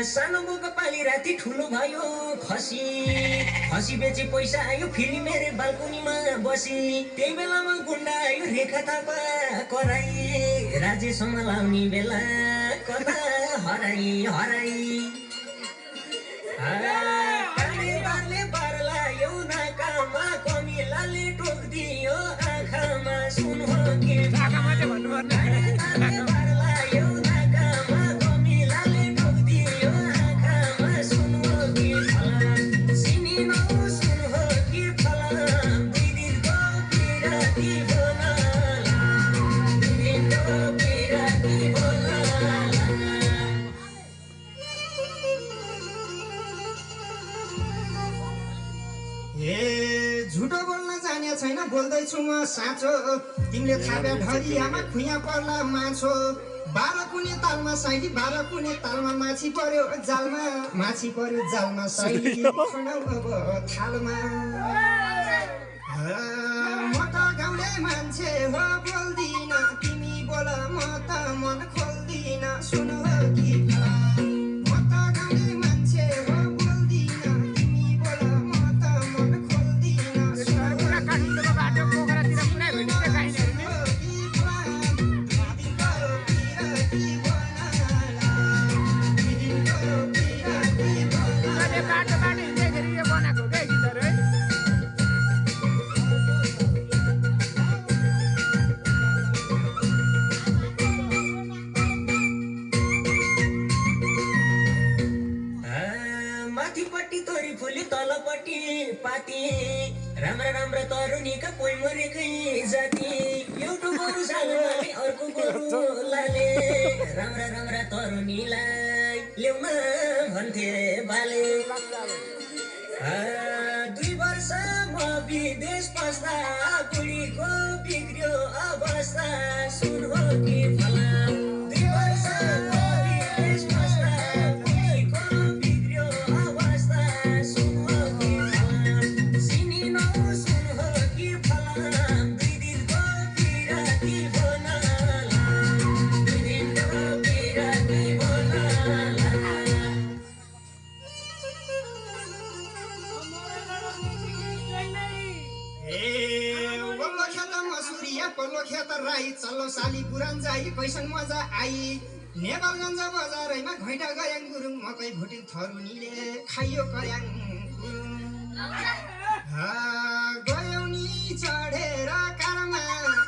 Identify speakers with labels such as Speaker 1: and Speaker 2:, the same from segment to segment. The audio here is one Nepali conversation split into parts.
Speaker 1: सानो बोका पाली राति ठुलो भयो खसी खसी बेचे पैसा आयो फेरि मेरो बाल्कुनीमा बसी त्यही बेलामा गुन्डा आयो रेखा थापा कराई राजेसँग लाउने बेला कता हराई हराई काँडेबारले बार लायो नाकामा कमिलाले टोकिदियो आँखामा सुन हो के आँखामा चाहिँ भन्नुपर्ने बार लायो नाकामा कमिलाले टोकिदियो आँखामा सुन हो के फलाम सिनी नौ सुन हो के फलाम दुई दिनको बिराती बोला दुई दिनको बिराती बोला
Speaker 2: ए झुटो बोल्न जाने छैन बोल्दैछु म साँचो तिमीले थाप्या ढरियामा खुइया पर्ला माछो 12 कुने तालमा साइली 12 कुने तालमा माछी पर्यो जालमा साइली खनाउ अब थालमा म त गाउँले मान्छे हो बोल्दिन तिमी बोल म त मन खोल्दिन सुन कि म त गाउँले मान्छे हो बोल्दिन तिमी बोल म त मन खोल्दिन
Speaker 1: माथिपट्टि तोरी फुली तलपट्टि पाती राम्रा राम्रा तरुनीका कोही मरेकै जाति एउटा गोरु सालले अर्को गोरु लाले राम्रा राम्रा तरुनीलाई ल्याउन भन्थे बाले 2 वर्ष म विदेश पस्दा बुढीको बिग्रियो अवस्था सुन हो कि फलाम 2 वर्ष म विदेश पस्दा बुढीको बिग्रियो अवस्था सुन हो कि फलाम सिनी नौ सुन हो कि फलाम 2 दिनको बिराती बोलाला 2 दिनको बिराती बोलाला
Speaker 2: पल्लो खेत मसुरिया पल्लो खेत राई चल्लो साली पुरान जाई कैसन मजा आई नेपालगञ्ज बजारैमा घैँटा गयाङ गुरुङ मकै भुटिङ थरुनीले खाइयो कयाङ गुरुङ गयौनी चढेर कारमा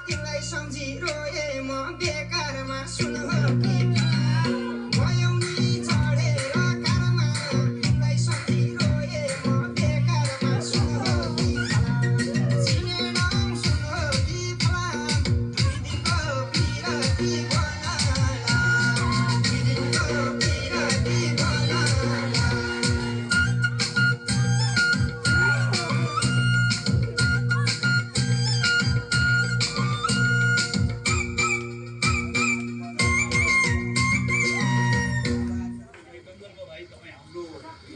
Speaker 2: तिमीलाई सम्झी रोए म बेकारमा सुन हो कि गयौनी चढेर कारमा तिमीलाई सम्झी रोए म बेकारमा सुन हो कि